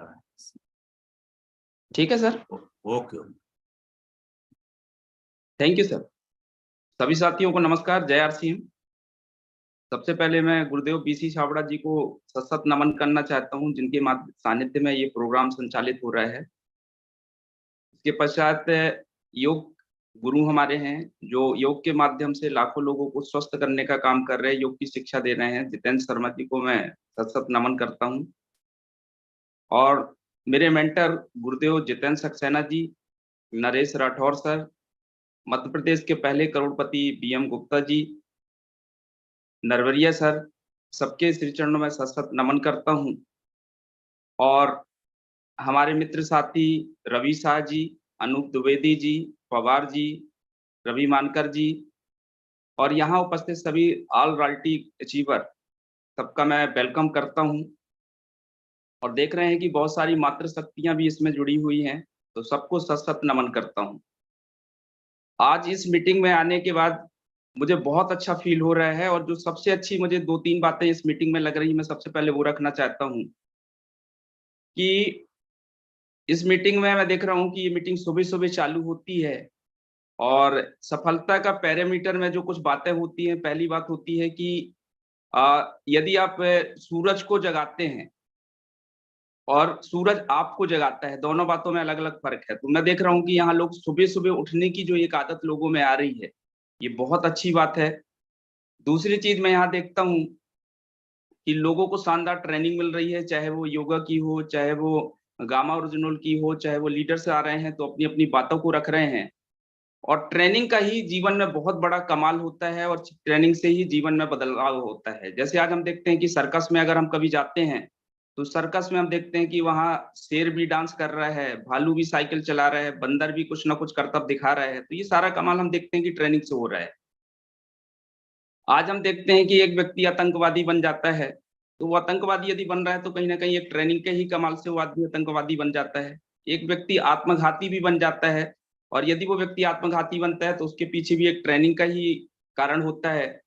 रहा है। ठीक है sir. Okay. Thank you sir. सभी साथियों को नमस्कार, जय RCM। सबसे पहले मैं गुरुदेव BC छाबड़ा जी को सशक्त नमन करना चाहता हूं, जिनके सानिध्य में ये प्रोग्राम संचालित हो रहा है। इसके पश्चात योग गुरु हमारे हैं, जो योग के माध्यम से लाखों लोगों को स्वस्थ करने का काम कर रहे हैं, योग की शिक्षा दे रहे हैं। जितेंद्र शर्मा जी को मैं सशक्त नमन करता हूं। और मेरे मेंटर गुरुदेव जितेंद्र सक्सेना जी, नरेश राठौर सर, मध्य प्रदेश के पहले करोड़पति BM गुप्ता जी, नरवरिया सर, सबके श्री चरणों में सशक्त नमन करता हूं। और हमारे मित्र साथी रवि शाह जी, अनूप द्विवेदी जी, पवार जी, रवि मानकर जी और यहाँ उपस्थित सभी ऑल रॉयल्टी अचीवर, सबका मैं वेलकम करता हूं। और देख रहे हैं कि बहुत सारी मातृशक्तियां भी इसमें जुड़ी हुई हैं, तो सबको सशक्त नमन करता हूं। आज इस मीटिंग में आने के बाद मुझे बहुत अच्छा फील हो रहा है, और जो सबसे अच्छी मुझे 2-3 बातें इस मीटिंग में लग रही, मैं सबसे पहले वो रखना चाहता हूं कि इस मीटिंग में मैं देख रहा हूं कि ये मीटिंग सुबह-सुबह चालू होती है, और सफलता का पैरामीटर में जो कुछ बातें होती हैं, पहली बात होती है कि यदि आप सूरज को जगाते हैं और सूरज आपको जगाता है, दोनों बातों में अलग-अलग फ़र्क है। तो मैं देख रहा हूँ कि यहाँ लोग सुबह-सुबह उठने की जो एक आदत लोगों में आ रही है, ये बहुत अच्छी बात है। दूसरी चीज़ मैं यहाँ देखता हूँ कि लोगों को शानदार ट्रेनिंग मिल रही है, चाहे वो योगा की हो, चाहे वो गामा ओरिजिनल की हो, चाहे वो लीडर से आ रहे हैं तो अपनी-अपनी बातों को रख रहे हैं। और ट्रेनिंग का ही जीवन में बहुत बड़ा कमाल होता है, और ट्रेनिंग से ही जीवन में बदलाव होता है। जैसे आज हम देखते हैं कि सर्कस में अगर हम कभी जाते हैं, तो सर्कस में हम देखते हैं कि वहाँ शेर भी डांस कर रहा है, भालू भी साइकिल चला रहा है, बंदर भी कुछ ना कुछ करतब दिखा रहा है। तो ये सारा कमाल हम देखते हैं कि ट्रेनिंग से हो रहा है। आज हम देखते हैं कि एक व्यक्ति आतंकवादी बन जाता है, तो वो आतंकवादी यदि बन रहा है तो कहीं न कहीं एक ट्रेनिंग के ही कमाल से वो आदमी आतंकवादी बन जाता है। एक व्यक्ति आत्मघाती भी बन जाता है, और यदि वो व्यक्ति आत्मघाती बनता है तो उसके पीछे भी एक ट्रेनिंग का ही कारण होता है।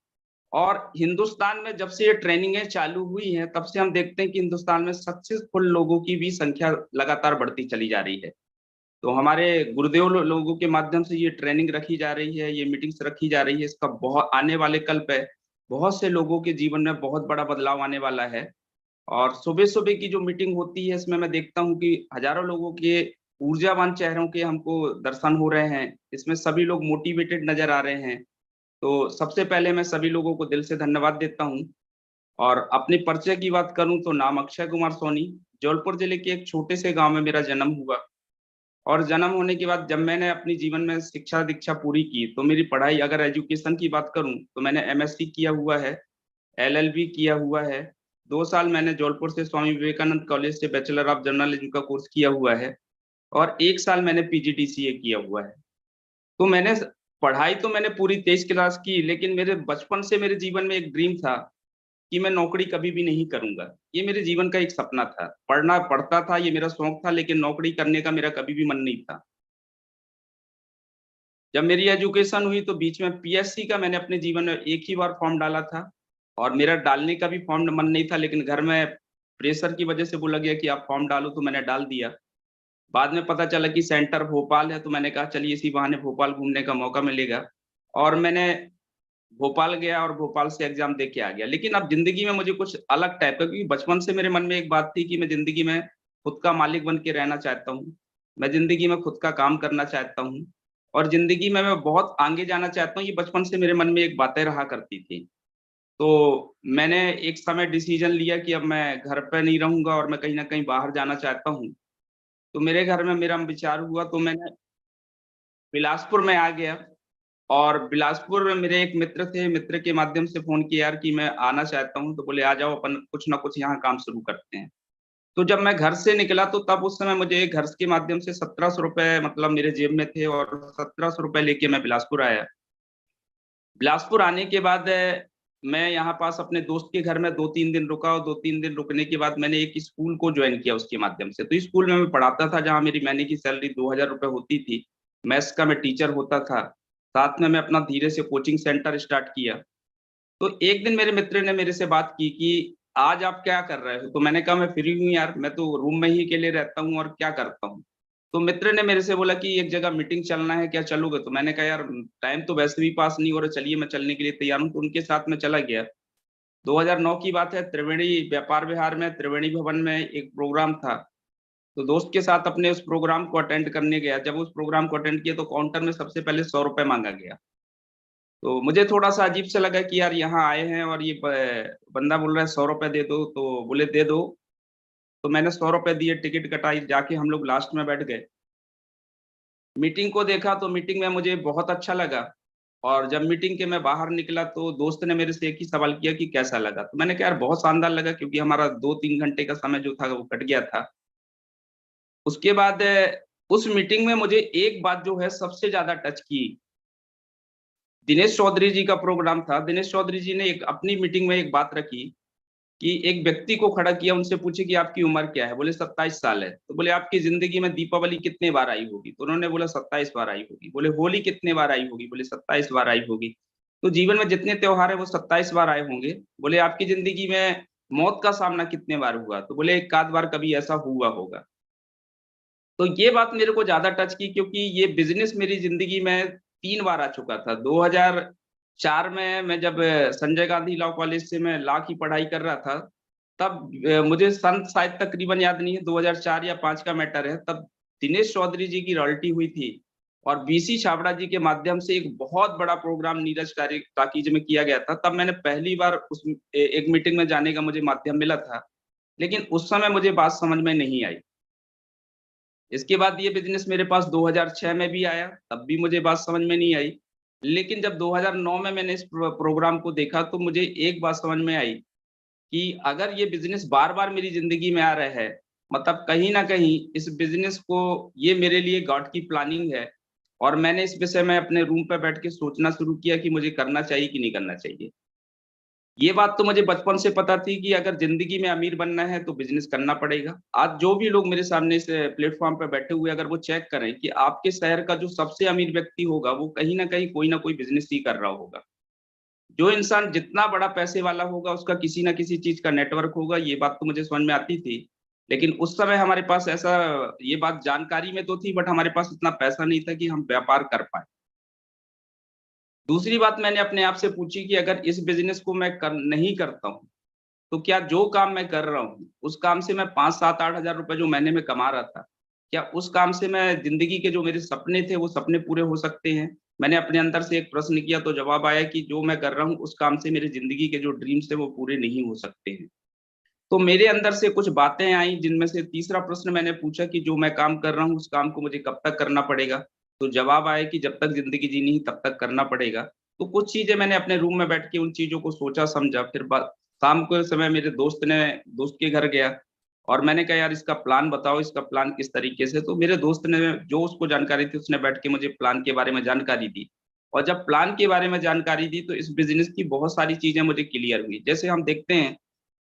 और हिंदुस्तान में जब से ये ट्रेनिंगें चालू हुई हैं, तब से हम देखते हैं कि हिंदुस्तान में सक्सेसफुल लोगों की भी संख्या लगातार बढ़ती चली जा रही है। तो हमारे गुरुदेव लोगों के माध्यम से ये ट्रेनिंग रखी जा रही है, ये मीटिंग्स रखी जा रही है, इसका बहुत आने वाले कल पे बहुत से लोगों के जीवन में बहुत बड़ा बदलाव आने वाला है। और सुबह-सुबह की जो मीटिंग होती है, इसमें मैं देखता हूँ कि हज़ारों लोगों के ऊर्जावान चेहरों के हमको दर्शन हो रहे हैं। इसमें सभी लोग मोटिवेटेड नज़र आ रहे हैं। तो सबसे पहले मैं सभी लोगों को दिल से धन्यवाद देता हूँ। और अपने परिचय की बात करूँ तो नाम अक्षय कुमार सोनी, जौलपुर जिले के एक छोटे से गाँव में मेरा जन्म हुआ। और जन्म होने के बाद जब मैंने अपनी जीवन में शिक्षा-दीक्षा पूरी की, तो मेरी पढ़ाई, अगर एजुकेशन की बात करूँ, तो मैंने MSc किया हुआ है, LLB किया हुआ है। 2 साल मैंने जौलपुर से स्वामी विवेकानंद कॉलेज से बैचलर ऑफ जर्नलिज्म का कोर्स किया हुआ है, और 1 साल मैंने PGDCA किया हुआ है। तो पढ़ाई तो मैंने पूरी 23 क्लास की, लेकिन मेरे बचपन से मेरे जीवन में एक ड्रीम था कि मैं नौकरी कभी भी नहीं करूँगा। ये मेरे जीवन का एक सपना था। पढ़ता था, ये मेरा शौक था, लेकिन नौकरी करने का मेरा कभी भी मन नहीं था। जब मेरी एजुकेशन हुई तो बीच में PSC का मैंने अपने जीवन में एक ही बार फॉर्म डाला था, और मेरा डालने का भी फॉर्म मन नहीं था, लेकिन घर में प्रेशर की वजह से बोला गया कि आप फॉर्म डालो, तो मैंने डाल दिया। बाद में पता चला कि सेंटर भोपाल है, तो मैंने कहा चलिए इसी बहाने भोपाल घूमने का मौका मिलेगा, और मैंने भोपाल गया और भोपाल से एग्ज़ाम दे के आ गया। लेकिन अब ज़िंदगी में मुझे कुछ अलग टाइप का, क्योंकि बचपन से मेरे मन में एक बात थी कि मैं ज़िंदगी में खुद का मालिक बन के रहना चाहता हूँ। मैं ज़िंदगी में खुद का काम करना चाहता हूँ, और ज़िंदगी में मैं बहुत आगे जाना चाहता हूँ। ये बचपन से मेरे मन में एक बातें रहा करती थी। तो मैंने एक समय डिसीज़न लिया कि अब मैं घर पे नहीं रहूँगा और मैं कहीं न कहीं बाहर जाना चाहता हूँ। तो मेरे घर में मेरा विचार हुआ, तो मैंने बिलासपुर में आ गया, और बिलासपुर में मेरे एक मित्र थे, मित्र के माध्यम से फ़ोन किया यार कि मैं आना चाहता हूँ, तो बोले आ जाओ, अपन कुछ ना कुछ यहाँ काम शुरू करते हैं। तो जब मैं घर से निकला तो तब उस समय मुझे घर के माध्यम से ₹1700 मतलब मेरे जेब में थे, और ₹1700 लेके मैं बिलासपुर आया। बिलासपुर आने के बाद मैं यहाँ पास अपने दोस्त के घर में 2-3 दिन रुका, और 2-3 दिन रुकने के बाद मैंने एक स्कूल को जॉइन किया उसके माध्यम से। तो स्कूल में मैं पढ़ाता था, जहाँ मेरी महीने की सैलरी ₹2000 होती थी। मैथ्स का मैं टीचर होता था। साथ में मैं अपना धीरे से कोचिंग सेंटर स्टार्ट किया। तो एक दिन मेरे मित्र ने मेरे से बात की कि आज आप क्या कर रहे हो? तो मैंने कहा मैं फ्री हूँ यार, मैं तो रूम में ही अकेले रहता हूँ और क्या करता हूँ। तो मित्र ने मेरे से बोला कि एक जगह मीटिंग चलना है, क्या चलोगे? तो मैंने कहा यार टाइम तो वैसे भी पास नहीं हो रहा, चलिए मैं चलने के लिए तैयार हूँ। तो उनके साथ में चला गया। 2009 की बात है, त्रिवेणी व्यापार विहार में त्रिवेणी भवन में एक प्रोग्राम था। तो दोस्त के साथ अपने उस प्रोग्राम को अटेंड करने गया। जब उस प्रोग्राम को अटेंड किया तो काउंटर में सबसे पहले 100 रुपए मांगा गया। तो मुझे थोड़ा सा अजीब से लगा कि यार यहाँ आए हैं और ये बंदा बोल रहा है 100 रुपए दे दो, तो बोले दे दो। तो मैंने 100 रुपए दिए, टिकट कटाई, जाके हम लोग लास्ट में बैठ गए। मीटिंग को देखा तो मीटिंग में मुझे बहुत अच्छा लगा। और जब मीटिंग के मैं बाहर निकला तो दोस्त ने मेरे से एक ही सवाल किया कि कैसा लगा। तो मैंने कहा यार बहुत शानदार लगा, क्योंकि हमारा 2-3 घंटे का समय जो था वो कट गया था। उसके बाद उस मीटिंग में मुझे एक बात जो है सबसे ज्यादा टच की। दिनेश चौधरी जी का प्रोग्राम था। दिनेश चौधरी जी ने एक अपनी मीटिंग में एक बात रखी कि एक व्यक्ति को खड़ा किया, उनसे पूछे कि आपकी उम्र क्या है? बोले 27 साल है। तो बोले आपकी जिंदगी में दीपावली कितने बार आई होगी? तो उन्होंने बोला 27 बार आई होगी। बोले होली कितने बार आई होगी? बोले 27 बार आई होगी। तो जीवन में जितने त्योहार है वो 27 बार आए होंगे। बोले आपकी जिंदगी में मौत का सामना कितने बार हुआ? तो बोले एक आध बार कभी ऐसा हुआ होगा। तो ये बात मेरे को ज्यादा टच की, क्योंकि ये बिजनेस मेरी जिंदगी में 3 बार आ चुका था। 2004 में मैं जब संजय गांधी लॉ कॉलेज से मैं लॉ की पढ़ाई कर रहा था, तब मुझे सन शायद तकरीबन याद नहीं है, 2004 या 5 का मैटर है। तब दिनेश चौधरी जी की रॉयल्टी हुई थी और बीसी छाबड़ा जी के माध्यम से एक बहुत बड़ा प्रोग्राम नीरज टाकीज में किया गया था। तब मैंने पहली बार उस एक मीटिंग में जाने का मुझे माध्यम मिला था। लेकिन उस समय मुझे बात समझ में नहीं आई। इसके बाद ये बिज़नेस मेरे पास 2006 में भी आया, तब भी मुझे बात समझ में नहीं आई। लेकिन जब 2009 में मैंने इस प्रोग्राम को देखा तो मुझे एक बात समझ में आई कि अगर ये बिज़नेस बार-बार मेरी ज़िंदगी में आ रहा है, मतलब कहीं न कहीं इस बिज़नेस को, ये मेरे लिए गॉड की प्लानिंग है। और मैंने इस विषय में अपने रूम पे बैठ के सोचना शुरू किया कि मुझे करना चाहिए कि नहीं करना चाहिए। ये बात तो मुझे बचपन से पता थी कि अगर ज़िंदगी में अमीर बनना है तो बिज़नेस करना पड़ेगा। आज जो भी लोग मेरे सामने इस प्लेटफ़ॉर्म पे बैठे हुए, अगर वो चेक करें कि आपके शहर का जो सबसे अमीर व्यक्ति होगा, वो कहीं न कहीं कोई न कोई बिज़नेस ही कर रहा होगा। जो इंसान जितना बड़ा पैसे वाला होगा, उसका किसी न किसी चीज़ का नेटवर्क होगा, ये बात तो मुझे समझ में आती थी। लेकिन उस समय हमारे पास ऐसा, ये बात जानकारी में तो थी, बट हमारे पास इतना पैसा नहीं था कि हम व्यापार कर पाएँ। दूसरी बात मैंने अपने आप से पूछी कि अगर इस बिज़नेस को मैं नहीं करता हूँ, तो क्या जो काम मैं कर रहा हूँ, उस काम से मैं 5, 7, 8 हज़ार रुपए जो महीने में कमा रहा था, क्या उस काम से मैं ज़िंदगी के जो मेरे सपने थे, वो सपने पूरे हो सकते हैं? मैंने अपने अंदर से एक प्रश्न किया तो जवाब आया कि जो मैं कर रहा हूँ, उस काम से मेरी ज़िंदगी के जो ड्रीम्स थे, वो पूरे नहीं हो सकते हैं। तो मेरे अंदर से कुछ बातें आई, जिनमें से तीसरा प्रश्न मैंने पूछा कि जो मैं काम कर रहा हूँ, उस काम को मुझे कब तक करना पड़ेगा? तो जवाब आया कि जब तक ज़िंदगी जीनी है, तब तक करना पड़ेगा। तो कुछ चीज़ें मैंने अपने रूम में बैठ के उन चीज़ों को सोचा, समझा। फिर शाम के समय मेरे दोस्त के घर गया और मैंने कहा, "यार, इसका प्लान बताओ, इसका प्लान किस तरीके से?" तो मेरे दोस्त ने जो उसको जानकारी थी, उसने बैठ के मुझे प्लान के बारे में जानकारी दी। और जब प्लान के बारे में जानकारी दी, तो इस बिज़नेस की बहुत सारी चीज़ें मुझे क्लियर हुई। जैसे हम देखते हैं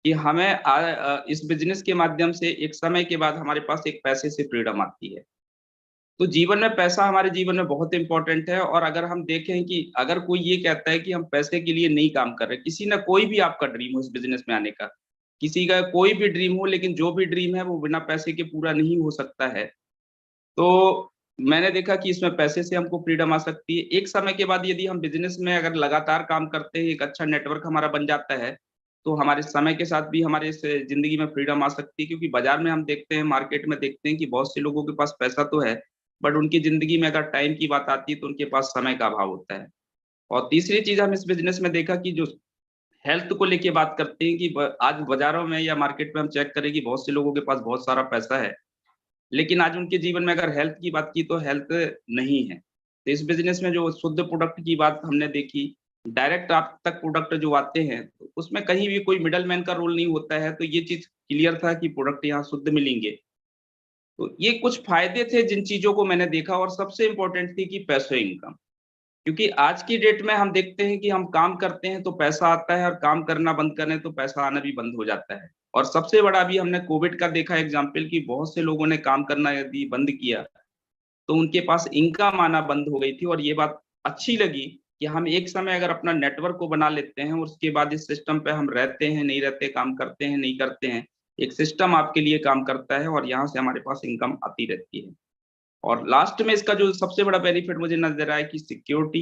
कि हमें इस बिज़नेस के माध्यम से एक समय के बाद हमारे पास एक पैसे से फ्रीडम आती है। तो जीवन में पैसा हमारे जीवन में बहुत इम्पोर्टेंट है। और अगर हम देखें कि अगर कोई ये कहता है कि हम पैसे के लिए नहीं काम कर रहे, किसी न कोई भी आपका ड्रीम हो इस बिज़नेस में आने का, किसी का कोई भी ड्रीम हो, लेकिन जो भी ड्रीम है वो बिना पैसे के पूरा नहीं हो सकता है। तो मैंने देखा कि इसमें पैसे से हमको फ्रीडम आ सकती है। एक समय के बाद यदि हम बिज़नेस में अगर लगातार काम करते हैं, एक अच्छा नेटवर्क हमारा बन जाता है, तो हमारे समय के साथ भी हमारे इस ज़िंदगी में फ्रीडम आ सकती है। क्योंकि बाज़ार में हम देखते हैं, मार्केट में देखते हैं कि बहुत से लोगों के पास पैसा तो है, बट उनकी ज़िंदगी में अगर टाइम की बात आती है, तो उनके पास समय का अभाव होता है। और तीसरी चीज़ हम इस बिज़नेस में देखा कि जो हेल्थ को लेके बात करते हैं कि ब आज बाज़ारों में या मार्केट में हम चेक करें कि बहुत से लोगों के पास बहुत सारा पैसा है, लेकिन आज उनके जीवन में अगर हेल्थ की बात की तो हेल्थ नहीं है। तो इस बिज़नेस में जो शुद्ध प्रोडक्ट की बात हमने देखी, डायरेक्ट आप तक प्रोडक्ट जो आते हैं, तो उसमें कहीं भी कोई मिडलमैन का रोल नहीं होता है, तो ये चीज़ क्लियर था कि प्रोडक्ट यहाँ शुद्ध मिलेंगे। तो ये कुछ फ़ायदे थे जिन चीज़ों को मैंने देखा, और सबसे इम्पोर्टेंट थी कि पैसिव इनकम। क्योंकि आज की डेट में हम देखते हैं कि हम काम करते हैं तो पैसा आता है, और काम करना बंद करें तो पैसा आना भी बंद हो जाता है। और सबसे बड़ा अभी हमने कोविड का देखा एग्ज़ाम्पल कि बहुत से लोगों ने काम करना यदि बंद किया, तो उनके पास इनकम आना बंद हो गई थी। और ये बात अच्छी लगी कि हम एक समय अगर अपना नेटवर्क को बना लेते हैं और उसके बाद इस सिस्टम पे हम रहते हैं नहीं रहते, काम करते हैं नहीं करते हैं, एक सिस्टम आपके लिए काम करता है और यहाँ से हमारे पास इनकम आती रहती है। और लास्ट में इसका जो सबसे बड़ा बेनिफिट मुझे नजर आया कि सिक्योरिटी,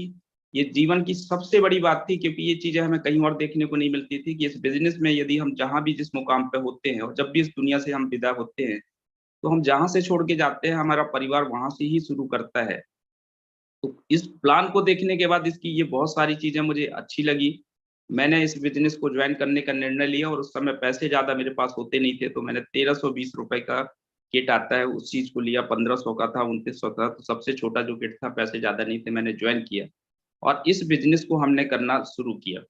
ये जीवन की सबसे बड़ी बात थी, क्योंकि ये चीजें हमें कहीं और देखने को नहीं मिलती थी कि इस बिजनेस में यदि हम जहां भी जिस मुकाम पे होते हैं और जब भी इस दुनिया से हम विदा होते हैं, तो हम जहां से छोड़ के जाते हैं हमारा परिवार वहां से ही शुरू करता है। तो इस प्लान को देखने के बाद इसकी ये बहुत सारी चीजें मुझे अच्छी लगी। मैंने इस बिजनेस को ज्वाइन करने का निर्णय लिया और उस समय पैसे ज्यादा मेरे पास होते नहीं थे, तो मैंने 1320 रुपए का किट आता है उस चीज को लिया। 1500 का था, 2900 था, तो सबसे छोटा जो किट था, पैसे ज्यादा नहीं थे, मैंने ज्वाइन किया और इस बिजनेस को हमने करना शुरू किया।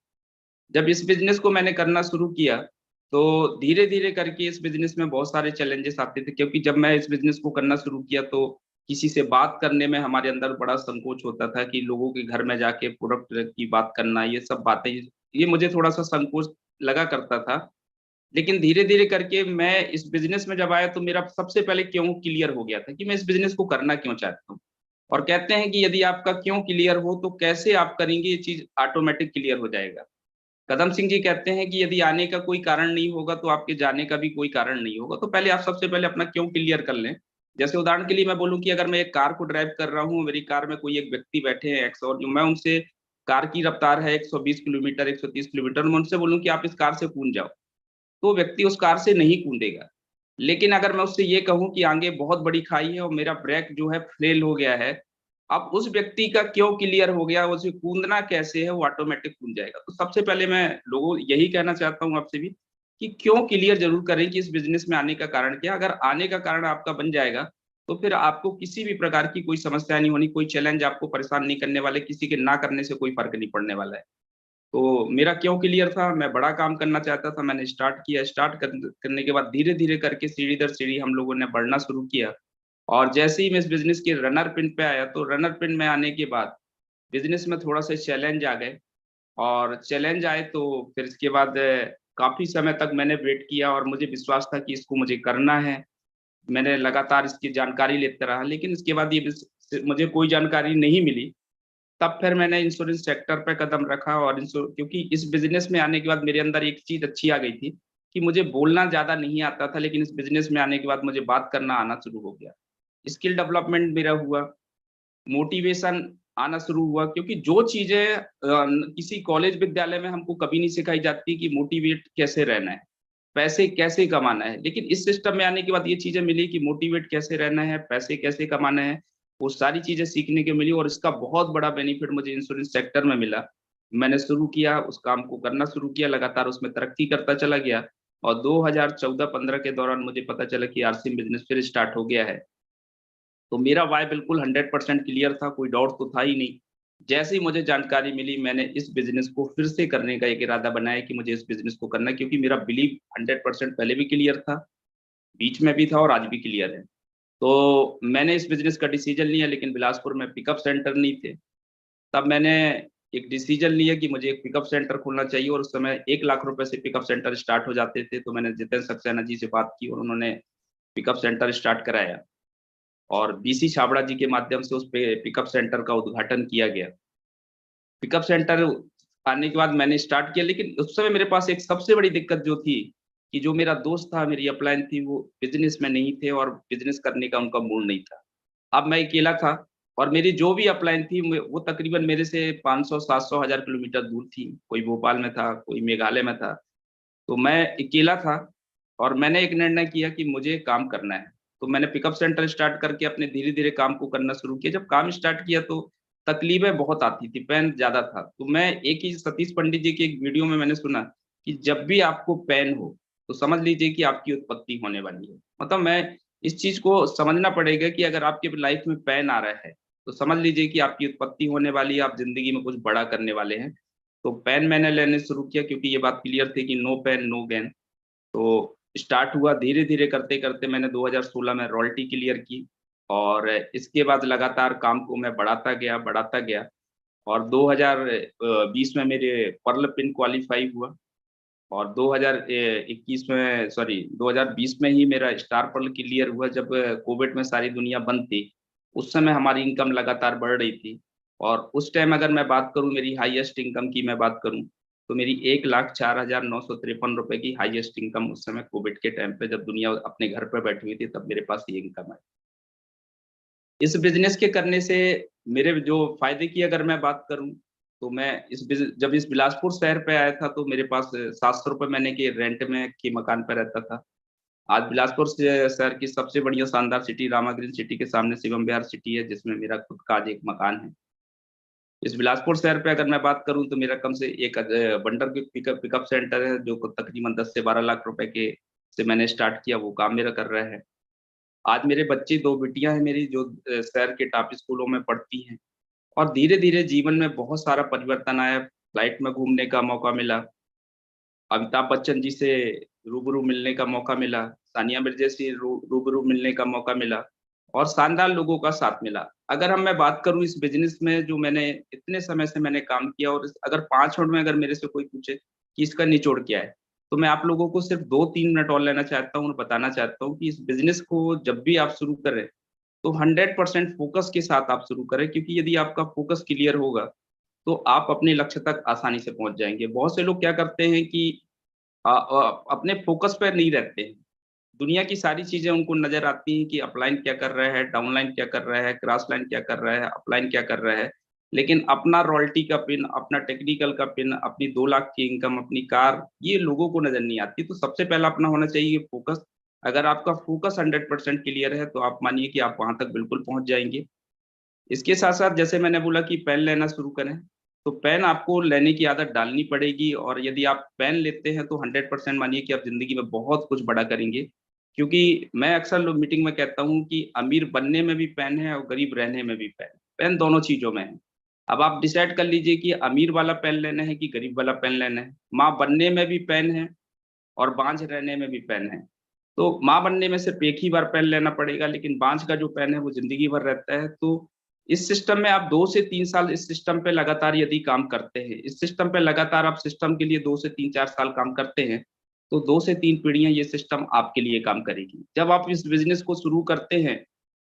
जब इस बिजनेस को मैंने करना शुरू किया, तो धीरे धीरे करके इस बिजनेस में बहुत सारे चैलेंजेस आते थे, क्योंकि जब मैं इस बिजनेस को करना शुरू किया तो किसी से बात करने में हमारे अंदर बड़ा संकोच होता था कि लोगों के घर में जाके प्रोडक्ट की बात करना, ये सब बातें, ये मुझे थोड़ा सा संकोच लगा करता था। लेकिन धीरे धीरे करके मैं इस बिजनेस में जब आया तो मेरा सबसे पहले क्यों क्लियर हो गया था कि मैं इस बिजनेस को करना क्यों चाहता हूँ। और कहते हैं कि यदि आपका क्यों क्लियर हो तो कैसे आप करेंगे, ये चीज ऑटोमेटिक क्लियर हो जाएगा। कदम सिंह जी कहते हैं कि यदि आने का कोई कारण नहीं होगा तो आपके जाने का भी कोई कारण नहीं होगा। तो पहले आप सबसे पहले अपना क्यों क्लियर कर लें। जैसे उदाहरण के लिए मैं बोलूं कि अगर मैं एक कार को ड्राइव कर रहा हूँ, मेरी कार में कोई एक व्यक्ति बैठे हैं एक्स, और जो मैं उनसे, कार की रफ्तार है 120 किलोमीटर 130 किलोमीटर, मैं उनसे बोलूं कि आप इस कार से कूद जाओ, तो व्यक्ति उस कार से नहीं कूदेगा। लेकिन अगर मैं उससे ये कहूँ कि आगे बहुत बड़ी खाई है और मेरा ब्रेक जो है फेल हो गया है, अब उस व्यक्ति का क्यों क्लियर हो गया, उसे कूदना कैसे है, वो ऑटोमेटिक कूद जाएगा। तो सबसे पहले मैं लोगों यही कहना चाहता हूँ आपसे भी कि क्यों क्लियर जरूर करें कि इस बिजनेस में आने का कारण क्या। अगर आने का कारण आपका बन जाएगा तो फिर आपको किसी भी प्रकार की कोई समस्या नहीं होनी, कोई चैलेंज आपको परेशान नहीं करने वाले, किसी के ना करने से कोई फर्क नहीं पड़ने वाला है। तो मेरा क्यों क्लियर था, मैं बड़ा काम करना चाहता था, मैंने स्टार्ट किया। करने के बाद धीरे धीरे करके सीढ़ी दर सीढ़ी हम लोगों ने बढ़ना शुरू किया। और जैसे ही मैं इस बिजनेस के रनर पिन पे आया, तो रनर पिन में आने के बाद बिजनेस में थोड़ा सा चैलेंज आ गए। और चैलेंज आए तो फिर इसके बाद काफी समय तक मैंने वेट किया और मुझे विश्वास था कि इसको मुझे करना है। मैंने लगातार इसकी जानकारी लेते रहा, लेकिन इसके बाद मुझे कोई जानकारी नहीं मिली। तब फिर मैंने इंश्योरेंस सेक्टर पे कदम रखा और क्योंकि इस बिजनेस में आने के बाद मेरे अंदर एक चीज अच्छी आ गई थी कि मुझे बोलना ज्यादा नहीं आता था, लेकिन इस बिजनेस में आने के बाद मुझे बात करना आना शुरू हो गया। स्किल डेवलपमेंट मेरा हुआ, मोटिवेशन आना शुरू हुआ, क्योंकि जो चीजें किसी कॉलेज विद्यालय में हमको कभी नहीं सिखाई जाती कि मोटिवेट कैसे रहना है, पैसे कैसे कमाना है, लेकिन इस सिस्टम में आने के बाद ये चीजें मिली कि मोटिवेट कैसे रहना है, पैसे कैसे कमाना है, वो सारी चीजें सीखने को मिली। और इसका बहुत बड़ा बेनिफिट मुझे इंश्योरेंस सेक्टर में मिला। मैंने शुरू किया, उस काम को करना शुरू किया, लगातार उसमें तरक्की करता चला गया। और 2014-15 के दौरान मुझे पता चला कि आरसीएम बिजनेस फिर स्टार्ट हो गया है। तो मेरा वाय बिल्कुल 100% क्लियर था, कोई डाउट तो था ही नहीं। जैसे ही मुझे जानकारी मिली, मैंने इस बिजनेस को फिर से करने का एक इरादा बनाया कि मुझे इस बिजनेस को करना है, क्योंकि मेरा बिलीव 100% पहले भी क्लियर था, बीच में भी था और आज भी क्लियर है। तो मैंने इस बिजनेस का डिसीजन लिया, लेकिन बिलासपुर में पिकअप सेंटर नहीं थे। तब मैंने एक डिसीजन लिया कि मुझे एक पिकअप सेंटर खोलना चाहिए, और उस समय 1 लाख रुपए से पिकअप सेंटर स्टार्ट हो जाते थे। तो मैंने जितेंद्र सक्सेना जी से बात की और उन्होंने पिकअप सेंटर स्टार्ट कराया और बीसी छाबड़ा जी के माध्यम से उस पे पिकअप सेंटर का उद्घाटन किया गया। पिकअप सेंटर आने के बाद मैंने स्टार्ट किया, लेकिन उस समय मेरे पास एक सबसे बड़ी दिक्कत जो थी कि जो मेरा दोस्त था, मेरी अपलाइन थी, वो बिजनेस में नहीं थे और बिजनेस करने का उनका मूड नहीं था। अब मैं अकेला था और मेरी जो भी अपलाइन थी वो तकरीबन मेरे से 500 700 1000 किलोमीटर दूर थी। कोई भोपाल में था, कोई मेघालय में था, तो मैं अकेला था। और मैंने एक निर्णय किया कि मुझे काम करना है। तो मैंने पिकअप सेंटर स्टार्ट करके अपने धीरे धीरे काम को करना शुरू किया। जब काम स्टार्ट किया तो तकलीफें बहुत आती थी, पेन ज्यादा था। तो मैं एक ही सतीश पंडित जी के एक वीडियो में मैंने सुना कि जब भी आपको पेन हो तो समझ लीजिए कि आपकी उत्पत्ति होने वाली है। मतलब मैं इस चीज को समझना पड़ेगा कि अगर आपके लाइफ में पेन आ रहा है तो समझ लीजिए कि आपकी उत्पत्ति होने वाली है, आप जिंदगी में कुछ बड़ा करने वाले हैं। तो पेन मैंने लेने शुरू किया, क्योंकि ये बात क्लियर थी कि नो पेन नो गेन। तो स्टार्ट हुआ, धीरे धीरे करते करते मैंने 2016 में रॉयल्टी क्लियर की। और इसके बाद लगातार काम को मैं बढ़ाता गया। और 2020 में मेरे पर्ल पिन क्वालिफाई हुआ। और 2021 में, सॉरी 2020 में ही मेरा स्टार पर्ल क्लियर हुआ, जब कोविड में सारी दुनिया बंद थी। उस समय हमारी इनकम लगातार बढ़ रही थी। और उस टाइम अगर मैं बात करूं मेरी हाईएस्ट इनकम की मैं बात करूं तो मेरी 1,04,953 रुपए की हाईएस्ट इनकम उस समय कोविड के टाइम पे जब दुनिया अपने घर पर बैठी हुई थी तब मेरे पास ये इनकम है। इस बिजनेस के करने से मेरे जो फायदे की अगर मैं बात करूं तो मैं जब इस बिलासपुर शहर पे आया था तो मेरे पास 700 रुपए महीने के रेंट में के मकान पे रहता था। आज बिलासपुर शहर की सबसे बढ़िया शानदार सिटी रामा ग्रीन सिटी के सामने शिवम विहार सिटी है जिसमें मेरा खुद का आज एक मकान है। इस बिलासपुर शहर पे अगर मैं बात करूं तो मेरा कम से एक बंडर पिकअप सेंटर है जो तकरीबन 10 से 12 लाख रुपए के से मैंने स्टार्ट किया, वो काम मेरा कर रहा है। आज मेरे बच्चे 2 बेटियां हैं मेरी जो शहर के टॉप स्कूलों में पढ़ती हैं और धीरे-धीरे जीवन में बहुत सारा परिवर्तन आया। फ्लाइट में घूमने का मौका मिला, अमिताभ बच्चन जी से रूबरू मिलने का मौका मिला, सानिया मिर्ज़ा से रूबरू मिलने का मौका मिला और शानदार लोगों का साथ मिला। अगर मैं बात करूँ इस बिज़नेस में जो मैंने इतने समय से मैंने काम किया और अगर 5 मिनट में अगर मेरे से कोई पूछे कि इसका निचोड़ क्या है? तो मैं आप लोगों को सिर्फ़ 2-3 मिनट और लेना चाहता हूँ और बताना चाहता हूँ कि इस बिज़नेस को जब भी आप शुरू करें, तो 100% फ़ोकस के साथ आप शुरू करें क्योंकि यदि आपका फ़ोकस क्लियर होगा, तो आप अपने लक्ष्य तक आसानी से पहुँच जाएँगे। बहुत से लोग क्या करते हैं कि अपने फ़ोकस पे नहीं रहते हैं। दुनिया की सारी चीज़ें उनको नज़र आती हैं कि अपलाइन क्या कर रहा है, डाउनलाइन क्या कर रहा है, क्रॉस लाइन क्या कर रहा है, अपलाइन क्या कर रहा है। लेकिन अपना रॉयल्टी का पिन, अपना टेक्निकल का पिन, अपनी 2 लाख की इनकम, अपनी कार, ये लोगों को नज़र नहीं आती। तो सबसे पहला अपना होना चाहिए फ़ोकस। अगर आपका फ़ोकस 100% क्लियर है, तो आप मानिए कि आप वहाँ तक बिल्कुल पहुँच जाएँगे। इसके साथ-साथ जैसे मैंने बोला कि पेन लेना शुरू करें, तो पेन आपको लेने की आदत डालनी पड़ेगी और यदि आप पेन लेते हैं तो 100% मानिए कि आप ज़िंदगी में बहुत कुछ बड़ा करेंगे। क्योंकि मैं अक्सर लोग मीटिंग में कहता हूँ कि अमीर बनने में भी पेन है और गरीब रहने में भी पेन है। पेन दोनों चीज़ों में है। अब आप डिसाइड कर लीजिए कि अमीर वाला पेन लेना है कि गरीब वाला पेन लेना है। माँ बनने में भी पेन है और बाँझ रहने में भी पेन है। तो माँ बनने में सिर्फ़ एक ही बार पेन लेना पड़ेगा, लेकिन बाँझ का जो पेन है वो ज़िंदगी भर रहता है। तो इस सिस्टम में आप 2 से 3 साल इस सिस्टम पे लगातार यदि काम करते हैं, इस सिस्टम पे लगातार आप सिस्टम के लिए 2 से 3-4 साल काम करते हैं, तो 2 से 3 पीढ़ियाँ ये सिस्टम आपके लिए काम करेगी। जब आप इस बिज़नेस को शुरू करते हैं,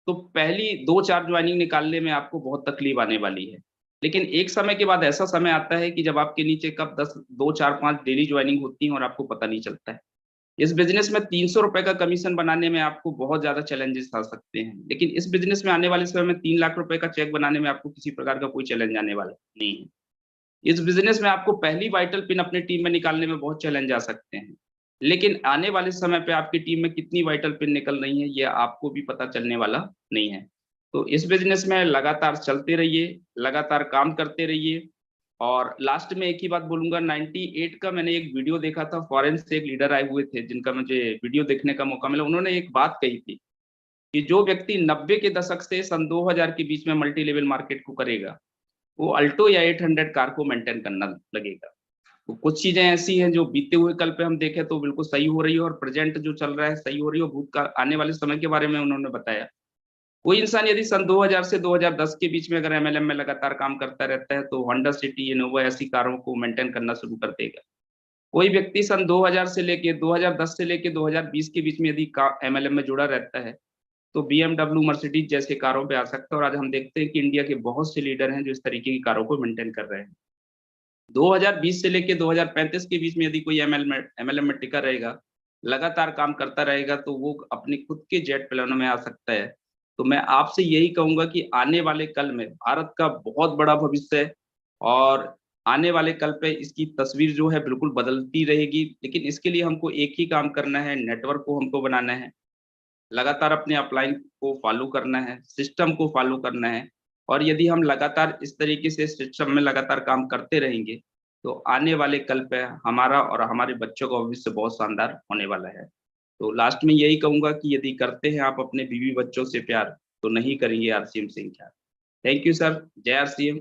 तो पहली 2-4 जॉइनिंग निकालने में आपको बहुत तकलीफ आने वाली है। लेकिन एक समय के बाद ऐसा समय आता है कि जब आपके नीचे कब 10 2, 4, 5 डेली जॉइनिंग होती है और आपको पता नहीं चलता है। इस बिज़नेस में ₹300 का कमीशन बनाने में आपको बहुत ज़्यादा चैलेंजेस आ सकते हैं। लेकिन इस बिज़नेस में आने वाले समय में 3 लाख रुपए का चेक बनाने में आपको किसी प्रकार का कोई चैलेंज आने वाला नहीं है। इस बिज़नेस में आपको पहली वाइटल पिन अपनी टीम में निकालने में बहुत चैलेंज आ सकते हैं। लेकिन आने वाले समय पे आपकी टीम में कितनी वाइटल पिन निकल रही है, ये आपको भी पता चलने वाला नहीं है। तो इस बिज़नेस में लगातार चलते रहिए, लगातार काम करते रहिए और लास्ट में एक ही बात बोलूँगा 98 का मैंने एक वीडियो देखा था, फॉरेन से एक लीडर आए हुए थे, जिनका मुझे वीडियो देखने का मौका मिला। उन्होंने एक बात कही थी कि जो व्यक्ति 90 के दशक से सन 2000 के बीच में मल्टी लेवल मार्केट को करेगा, वो अल्टो या 800 कार को मेंटेन करना लगेगा। तो कुछ चीज़ें ऐसी हैं जो बीते हुए कल पे हम देखें तो बिल्कुल सही हो रही है और प्रेज़ेंट जो चल रहा है सही हो रही है और भूतकाल आने वाले समय के बारे में उन्होंने बताया। कोई इंसान यदि सन 2000 से 2010 के बीच में अगर एमएलएम में लगातार काम करता रहता है, तो होंडा सिटी, इनोवा ऐसी कारों को मेंटेन करना शुरू कर देगा। कोई व्यक्ति सन 2000 से लेके 2010 से लेके 2020 के बीच में यदि का एमएलएम में जुड़ा रहता है, तो बीएमडब्ल्यू, मर्सिडीज़ जैसे कारों पे आ सकता है और आज हम देखते हैं कि इंडिया के बहुत से लीडर हैं जो इस तरीके की कारों को मेंटेन कर रहे हैं। 2020 से लेके 2035 के बीच में यदि कोई एमएलएम में टिका रहेगा, लगातार काम करता रहेगा, तो वो अपने खुद के जेट प्लानों में आ सकता है। तो मैं आपसे यही कहूँगा कि आने वाले कल में भारत का बहुत बड़ा भविष्य है और आने वाले कल पे इसकी तस्वीर जो है बिल्कुल बदलती रहेगी। लेकिन इसके लिए हमको एक ही काम करना है, नेटवर्क को हमको बनाना है। लगातार अपने अपलाइन को फॉलो करना है, सिस्टम को फॉलो करना है और यदि हम लगातार इस तरीके से सिस्टम में लगातार काम करते रहेंगे, तो आने वाले कल पे हमारा और हमारे बच्चों का भविष्य बहुत शानदार होने वाला है। तो लास्ट में यही कहूँगा कि यदि करते हैं आप अपने बीवी-बच्चों से प्यार, तो नहीं करेंगे आरसीएम से इनकार। Thank you sir. जय आरसीएम।